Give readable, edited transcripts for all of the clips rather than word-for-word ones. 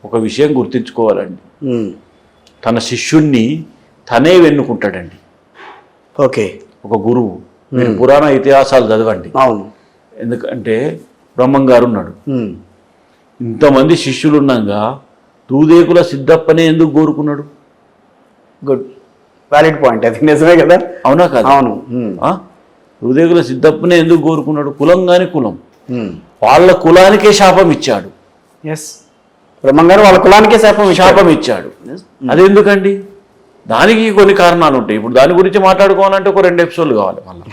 ఒక విషయం గుర్తుంచుకోవాలండి, తన శిష్యుణ్ణి తనే వెన్నుకుంటాడండి. ఓకే. ఒక గురువు, మీరు పురాణ ఇతిహాసాలు చదవండి. అవును. ఎందుకంటే బ్రహ్మం గారు ఉన్నాడు, ఇంతమంది శిష్యులు ఉన్నాగా దూదేకుల సిద్ధప్పనే ఎందుకు కోరుకున్నాడు? గుడ్, వ్యాలిడ్ పాయింట్, అది నిజమే కదా. అవునా కదా? అవును. దూదేకుల సిద్ధప్పనే ఎందుకు కోరుకున్నాడు? కులం కాని కులం, వాళ్ళ కులానికే శాపం ఇచ్చాడు. ఎస్, బ్రహ్మం గారు వాళ్ళ కులానికే శాపం ఇచ్చాడు. అదెందుకండి? దానికి కొన్ని కారణాలు ఉంటాయి. ఇప్పుడు దాని గురించి మాట్లాడుకోవాలంటే ఒక 2 ఎపిసోడ్లు కావాలి మళ్ళీ.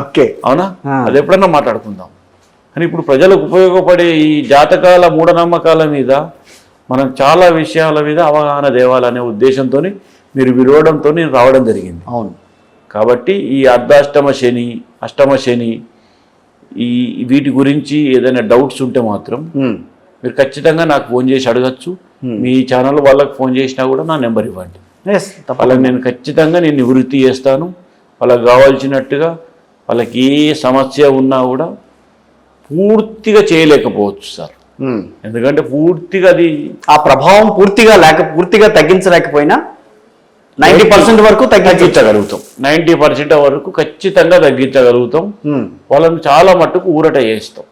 ఓకే, అవునా? అది ఎప్పుడన్నా మాట్లాడుకుందాం. కానీ ఇప్పుడు ప్రజలకు ఉపయోగపడే ఈ జాతకాల మూఢనమ్మకాల మీద మనం చాలా విషయాల మీద అవగాహన తేవాలనే ఉద్దేశంతో మీరు విరోధంతో నేను రావడం జరిగింది. అవును. కాబట్టి ఈ అర్ధాష్టమ శని, అష్టమ శని, వీటి గురించి ఏదైనా డౌట్స్ ఉంటే మాత్రం మీరు ఖచ్చితంగా నాకు ఫోన్ చేసి అడగచ్చు. మీ ఛానల్ వాళ్ళకి ఫోన్ చేసినా కూడా నా నెంబర్ ఇవ్వండి. వాళ్ళకి నేను ఖచ్చితంగా నివృత్తి చేస్తాను. వాళ్ళకి కావాల్సినట్టుగా వాళ్ళకి ఏ సమస్య ఉన్నా కూడా పూర్తిగా చేయలేకపోవచ్చు సార్. ఎందుకంటే పూర్తిగా అది ఆ ప్రభావం పూర్తిగా తగ్గించలేకపోయినా 90% వరకు తగ్గించగలుగుతాం. 90% వరకు ఖచ్చితంగా తగ్గించగలుగుతాం. వాళ్ళని చాలా మట్టుకు ఊరట చేస్తాం.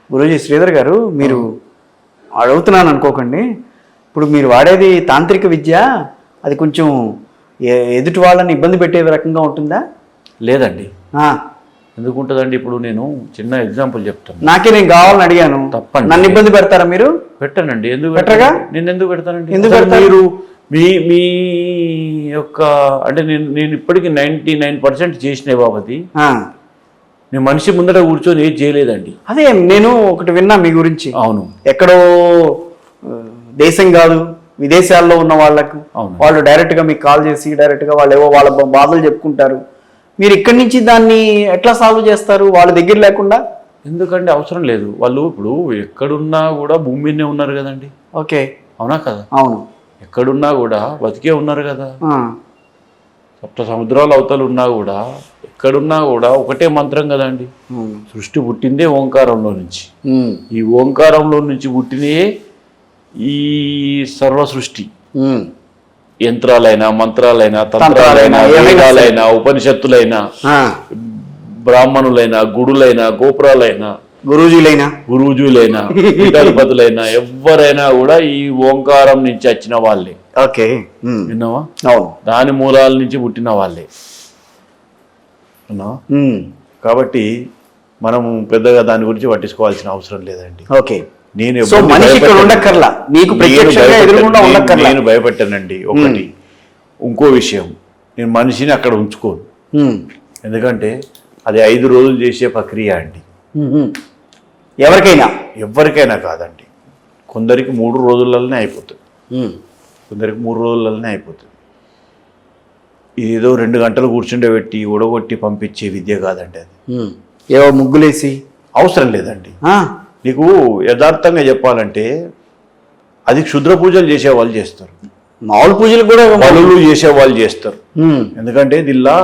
గురూజీ శ్రీధర్ గారు, మీరు అడుగుతున్నాను అనుకోకండి, ఇప్పుడు మీరు వాడేది తాంత్రిక విద్య, అది కొంచెం ఎదుటి వాళ్ళని ఇబ్బంది పెట్టే రకంగా ఉంటుందా? లేదండి. ఎందుకు ఉంటుందండి? ఇప్పుడు నేను చిన్న ఎగ్జాంపుల్ చెప్తాను. నేను కావాలని అడిగాను. తప్పండి. నన్ను ఇబ్బంది పెడతారా మీరు? పెట్టనండి. ఎందుకు పెట్టరుగా? నేను ఎందుకు పెడతానండి? ఎందుకు మీరు మీ యొక్క అంటే నేను ఇప్పటికీ 99% చేసిన బాబతి. నేను మనిషి ముందర కూర్చొని ఏది చేయలేదండి. అదే నేను ఒకటి విన్నా మీ గురించి. అవును. ఎక్కడో దేశం కాదు, విదేశాల్లో ఉన్న వాళ్ళకు వాళ్ళు డైరెక్ట్గా మీకు కాల్ చేసి డైరెక్ట్గా వాళ్ళు ఏవో వాళ్ళ బాధలు చెప్పుకుంటారు. మీరు ఇక్కడి నుంచి దాన్ని ఎట్లా సాల్వ్ చేస్తారు వాళ్ళ దగ్గర లేకుండా? ఎందుకంటే అవసరం లేదు. వాళ్ళు ఇప్పుడు ఎక్కడున్నా కూడా భూమి మీదనే ఉన్నారు కదండి. ఓకే. అవునా కదా? అవును. ఎక్కడున్నా కూడా బతికే ఉన్నారు కదా. సప్త సముద్రాల అవతలు ఉన్నా కూడా ఎక్కడున్నా కూడా ఒకటే మంత్రం కదండి. సృష్టి పుట్టిందే ఓంకారంలో నుంచి. ఈ ఓంకారంలో నుంచి పుట్టినే ఈ సర్వ సృష్టి. యంత్రాలైనా, మంత్రాలైనా, తంత్రాలైనా, వేదాలైనా, ఉపనిషత్తులైనా, బ్రాహ్మణులైనా, గుడులైనా, గోపురాలైనా, గురూజీలైనా, పీఠాధిపతులైనా ఎవరైనా కూడా ఈ ఓంకారం నుంచి వచ్చిన వాళ్ళే. ఓకే. విన్నావా? అవును. దాని మూలాల నుంచి పుట్టిన వాళ్ళే. విన్నావా? కాబట్టి మనం పెద్దగా దాని గురించి పట్టించుకోవాల్సిన అవసరం లేదండి. ఓకే. నేను భయపెట్టానండి. ఒకటి ఇంకో విషయం, నేను మనిషిని అక్కడ ఉంచుకోను. ఎందుకంటే అది 5 రోజులు చేసే ప్రక్రియ అండి. ఎవరికైనా కాదండి. కొందరికి 3 రోజులలోనే అయిపోతుంది. కొందరికి 3 రోజులలోనే అయిపోతుంది. ఇదేదో 2 గంటలు కూర్చుండబెట్టి ఉడగొట్టి పంపించే విద్య కాదండి. అది ఏవో ముగ్గులేసి అవసరం లేదండి. నీకు యథార్థంగా చెప్పాలంటే అది క్షుద్ర పూజలు చేసేవాళ్ళు చేస్తారు, మామూలు పూజలు కూడా బలులు చేసేవాళ్ళు చేస్తారు. ఎందుకంటే దీనిలో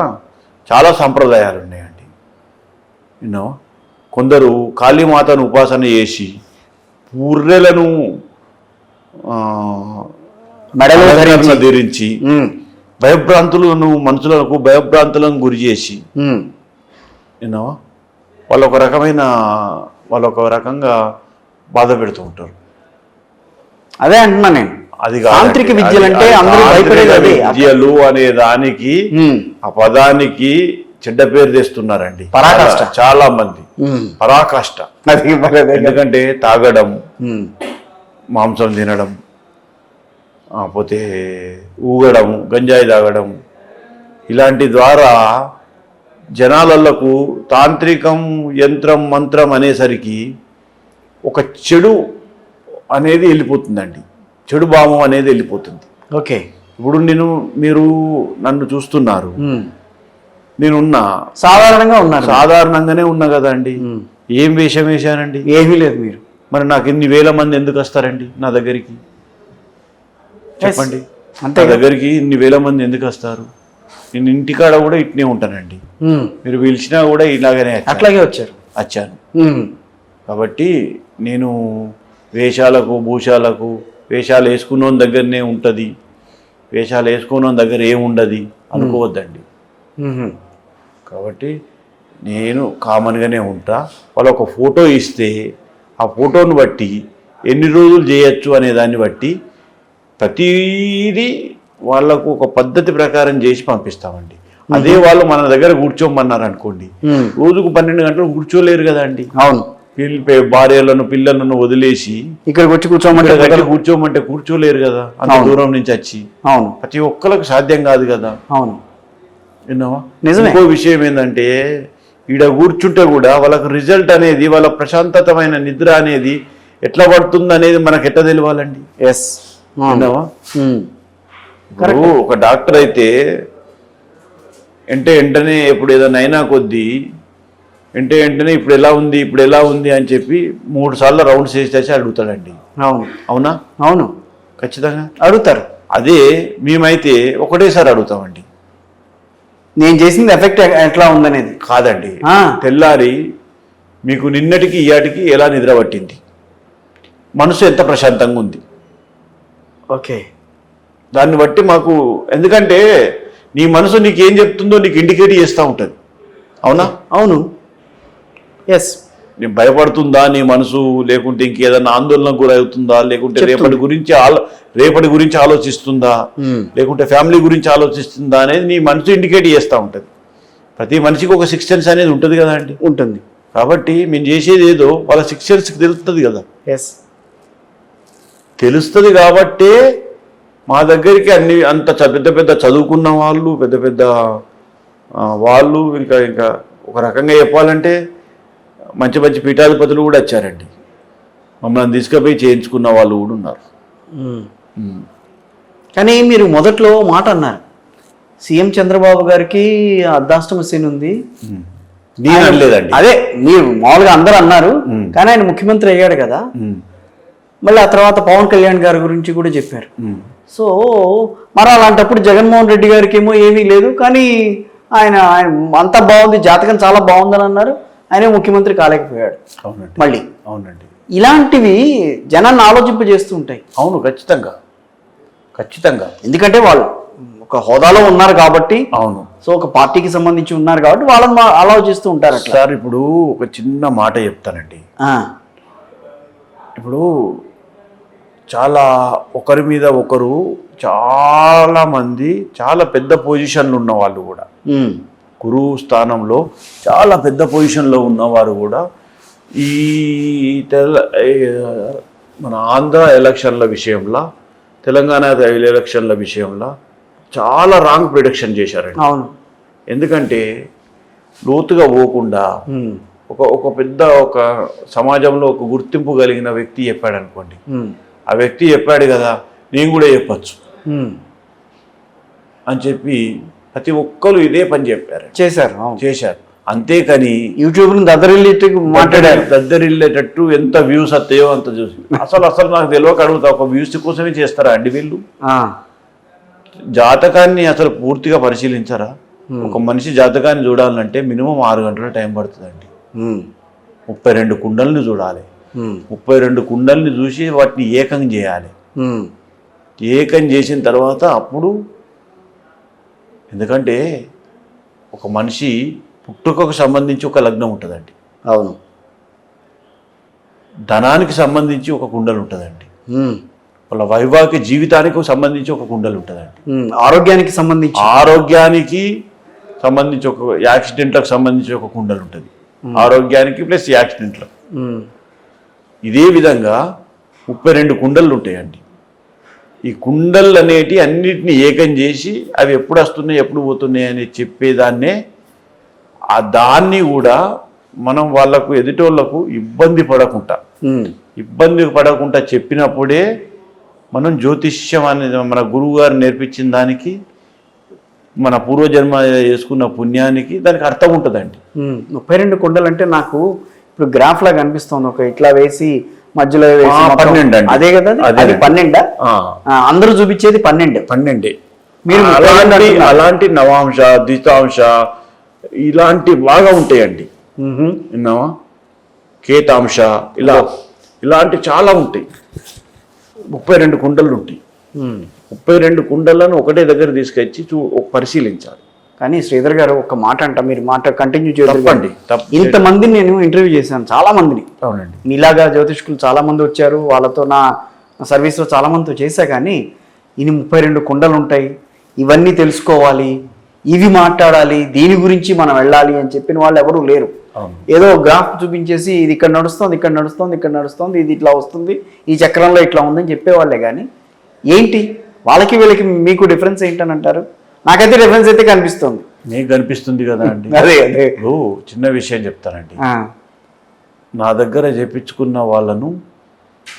చాలా సంప్రదాయాలు ఉన్నాయండి. యూనో కొందరు కాళీమాతను ఉపాసన చేసి పూర్రెలను మెడలో ధరించి మనుషులకు భయభ్రాంతులను గురి చేసి యూనో వాళ్ళు ఒక రకంగా బాధ పెడుతూ ఉంటారు. అదే అంటున్నా నేను. అది తాంత్రిక విద్యలు అంటే అందరూ భయపడేది. విద్యలు అనే దానికి, ఆ పదానికి చెడ్డ పేరు తెస్తున్నారండి పరాకాష్ట. చాలా మంది పరాకాష్ట. ఎందుకంటే తాగడం, మాంసం తినడం, పోతే ఊగడం, గంజాయి తాగడం, ఇలాంటి ద్వారా జనాలకు తాంత్రికం, యంత్రం, మంత్రం అనేసరికి ఒక చెడు అనేది వెళ్ళిపోతుందండి. చెడు భావం అనేది వెళ్ళిపోతుంది. ఓకే. ఇప్పుడు మీరు నన్ను చూస్తున్నారు, నేనున్నా సాధారణంగానే ఉన్నా కదా అండి. ఏం వేషం వేశానండి? ఏమీ లేదు. మీరు మరి నాకు ఇన్ని వేల మంది ఎందుకు వస్తారండి నా దగ్గరికి? చెప్పండి. నా దగ్గరికి ఇన్ని వేల మంది ఎందుకు వస్తారు? నేను ఇంటికాడ కూడా ఇట్నే ఉంటానండి. మీరు పిలిచినా కూడా ఇలాగనే అట్లాగే వచ్చాను. కాబట్టి నేను వేషాలకు, భూషాలకు వేషాలు వేసుకున్న దగ్గరనే ఉంటుంది, వేషాలు వేసుకున్న దగ్గర ఏముండదు అనుకోవద్దండి. కాబట్టి నేను కామన్గానే ఉంటా. వాళ్ళు ఒక ఫోటో ఇస్తే ఆ ఫోటోను బట్టి ఎన్ని రోజులు చేయొచ్చు అనే దాన్ని బట్టి ప్రతిదీ వాళ్ళకు ఒక పద్ధతి ప్రకారం చేసి పంపిస్తామండి. అదే వాళ్ళు మన దగ్గర కూర్చోమన్నారు అనుకోండి, రోజుకు 12 గంటలు కూర్చోలేరు కదా అండి. అవును, భార్యలను పిల్లలను వదిలేసి ఇక్కడికి వచ్చి కూర్చోమంటే కూర్చోలేరు కదా, అంత దూరం నుంచి వచ్చి. అవును, ప్రతి ఒక్కరికి సాధ్యం కాదు కదా. అవును, విన్నావా? నిజమే. ఇంకో విషయం ఏంటంటే ఈడ కూర్చుంటే కూడా వాళ్ళకు రిజల్ట్ అనేది, వాళ్ళ ప్రశాంతతమైన నిద్ర అనేది ఎట్లా పడుతుంది అనేది మనకు ఎట్లా తెలియాలండి. ఎస్, విన్నావా? ఇప్పుడు ఒక డాక్టర్ అయితే వెంటనే ఎప్పుడు ఏదైనా అయినా కొద్దీ వెంటనే ఇప్పుడు ఎలా ఉంది అని చెప్పి 3 సార్లు రౌండ్స్ చేసి అడుగుతాడండి. అవును, అవునా? అవును, ఖచ్చితంగా అడుగుతారు. అదే మేమైతే ఒకటేసారి అడుగుతామండి, నేను చేసింది ఎఫెక్ట్ ఎట్లా ఉందనేది కాదండి. తెల్లారి మీకు నిన్నటికి ఇయాటికి ఎలా నిద్ర పట్టింది, మనసు ఎంత ప్రశాంతంగా ఉంది, ఓకే, దాన్ని బట్టి మాకు, ఎందుకంటే నీ మనసు నీకు ఏం చెప్తుందో నీకు ఇండికేట్ చేస్తూ ఉంటుంది. అవునా? అవును, ఎస్. నీ భయపడుతుందా నీ మనసు, లేకుంటే ఇంకేదన్నా ఆందోళనకు గురవుతుందా, లేకుంటే రేపటి గురించి ఆలోచిస్తుందా, లేకుంటే ఫ్యామిలీ గురించి ఆలోచిస్తుందా అనేది నీ మనసు ఇండికేట్ చేస్తూ ఉంటుంది. ప్రతి మనిషికి ఒక 6 సెన్స్ అనేది ఉంటుంది కదా అండి. ఉంటుంది. కాబట్టి మేము చేసేది ఏదో వాళ్ళ 6 సెన్స్కి తెలుస్తుంది కదా. ఎస్, తెలుస్తుంది కాబట్టే మా దగ్గరికి అంత పెద్ద చదువుకున్న వాళ్ళు, పెద్ద వాళ్ళు, ఇంకా ఒక రకంగా చెప్పాలంటే మంచి పీఠాధిపతులు కూడా వచ్చారండి. మమ్మల్ని తీసుకుపోయి చేయించుకున్న వాళ్ళు కూడా ఉన్నారు. కానీ మీరు మొదట్లో మాట అన్నారు, సీఎం చంద్రబాబు గారికి అర్ధాష్టమ శని ఉంది. నేను అనలేదండి. అదే మీరు మామూలుగా అందరూ అన్నారు, కానీ ఆయన ముఖ్యమంత్రి అయ్యాడు కదా. మళ్ళీ ఆ తర్వాత పవన్ కళ్యాణ్ గారి గురించి కూడా చెప్పారు. సో మరి అలాంటప్పుడు జగన్మోహన్ రెడ్డి గారికి ఏమో ఏమీ లేదు, కానీ ఆయన అంతా బాగుంది, జాతకం చాలా బాగుందని అన్నారు, ఆయనే ముఖ్యమంత్రి కాలేకపోయాడు. అవునండి, మళ్ళీ. అవునండి. ఇలాంటివి జనాన్ని ఆలోచింపజేస్తూ ఉంటాయి. అవును, ఖచ్చితంగా. ఎందుకంటే వాళ్ళు ఒక హోదాలో ఉన్నారు కాబట్టి. అవును. సో ఒక పార్టీకి సంబంధించి ఉన్నారు కాబట్టి వాళ్ళని ఆలోచిస్తూ ఉంటారు. సార్ ఇప్పుడు ఒక చిన్న మాట చెప్తానండి. ఇప్పుడు చాలా ఒకరి మీద ఒకరు చాలా మంది చాలా పెద్ద పొజిషన్లు ఉన్న వాళ్ళు కూడా, గురువు స్థానంలో చాలా పెద్ద పొజిషన్లో ఉన్నవారు కూడా ఈ మన ఆంధ్ర ఎలక్షన్ల విషయంలో, తెలంగాణ ఎలక్షన్ల విషయంలో చాలా రాంగ్ ప్రిడిక్షన్ చేశారండి. అవును. ఎందుకంటే లోతుగా పోకుండా ఒక పెద్ద సమాజంలో ఒక గుర్తింపు కలిగిన వ్యక్తి చెప్పాడు అనుకోండి, ఆ వ్యక్తి చెప్పాడు కదా నేను కూడా చెప్పచ్చు అని చెప్పి ప్రతి ఒక్కరు ఇదే పని చెప్పారు, చేశారు. అంతేకాని యూట్యూబ్ దద్దరిల్లేటట్టు ఎంత వ్యూస్ వస్తాయో అంత చూసి అసలు నాకు తెలియక అడుగుతా, ఒక వ్యూస్ కోసమే చేస్తారా అండి వీళ్ళు? జాతకాన్ని అసలు పూర్తిగా పరిశీలించరా? ఒక మనిషి జాతకాన్ని చూడాలంటే మినిమం 6 గంటల టైం పడుతుందండి. 32 కుండల్ని చూడాలి. 32 కుండల్ని చూసి వాటిని ఏకం చేయాలి. ఏకం చేసిన తర్వాత అప్పుడు, ఎందుకంటే ఒక మనిషి పుట్టుకకు సంబంధించి ఒక లగ్నం ఉంటుందండి. అవును. ధనానికి సంబంధించి ఒక కుండలు ఉంటుందండి. వాళ్ళ వైవాహిక జీవితానికి సంబంధించి ఒక కుండలు ఉంటుందండి. ఆరోగ్యానికి సంబంధించి ఒక యాక్సిడెంట్లకు సంబంధించి ఒక కుండలు ఉంటుంది. ఆరోగ్యానికి ప్లస్ యాక్సిడెంట్లకు. ఇదే విధంగా 32 కుండలు ఉంటాయండి. ఈ కుండలు అనేటి అన్నిటిని ఏకం చేసి అవి ఎప్పుడు వస్తున్నాయి ఎప్పుడు పోతున్నాయి అని చెప్పేదాన్నే, దాన్ని కూడా మనం వాళ్ళకు ఎదుటోళ్లకు ఇబ్బంది పడకుండా చెప్పినప్పుడే మనం జ్యోతిష్యం అనేది మన గురువు గారు నేర్పించిన దానికి, మన పూర్వజన్మ చేసుకున్న పుణ్యానికి దానికి అర్థం ఉంటుందండి. 32 కుండలు అంటే నాకు ఇప్పుడు గ్రాఫ్ లాగా అనిపిస్తుంది. ఒక ఇట్లా వేసి మధ్యలో 12 అండి. అదే కదా, అది 12. అందరూ చూపించేది 12. మీరు అలాంటి నవాంశ, ద్వితాంశ ఇలాంటి బాగా ఉంటాయండి. విన్నావా? కేతాంశ ఇలాంటి చాలా ఉంటాయి. 32 కుండలు ఉంటాయి. 32 కుండలను ఒకటే దగ్గర తీసుకొచ్చి పరిశీలించాలి. కానీ శ్రీధర్ గారు ఒక మాట అంట, మీరు మాట కంటిన్యూ తప్పండి. ఇంతమందిని నేను ఇంటర్వ్యూ చేశాను, చాలా మందిని. అవునండి. మీలాగా జ్యోతిష్కులు చాలా మంది వచ్చారు, వాళ్ళతో నా సర్వీస్లో చాలా మందితో చేశా. కానీ ఇన్ని 32 కుండలు ఉంటాయి, ఇవన్నీ తెలుసుకోవాలి, ఇవి మాట్లాడాలి, దీని గురించి మనం వెళ్ళాలి అని చెప్పిన వాళ్ళు ఎవరూ లేరు. ఏదో గ్రాఫ్ చూపించేసి ఇది ఇక్కడ నడుస్తుంది, ఇక్కడ నడుస్తుంది, ఇక్కడ నడుస్తుంది, ఇది ఇట్లా వస్తుంది, ఈ చక్రంలో ఇట్లా ఉందని చెప్పేవాళ్ళే. కానీ ఏంటి వాళ్ళకి వీళ్ళకి మీకు డిఫరెన్స్ ఏంటని అంటారు? నాకైతే డిఫరెన్స్ అయితే కనిపిస్తుంది. మీకు కనిపిస్తుంది కదా అండి. అదే అదే చిన్న విషయం చెప్తానండి. నా దగ్గర చేపించుకున్న వాళ్ళను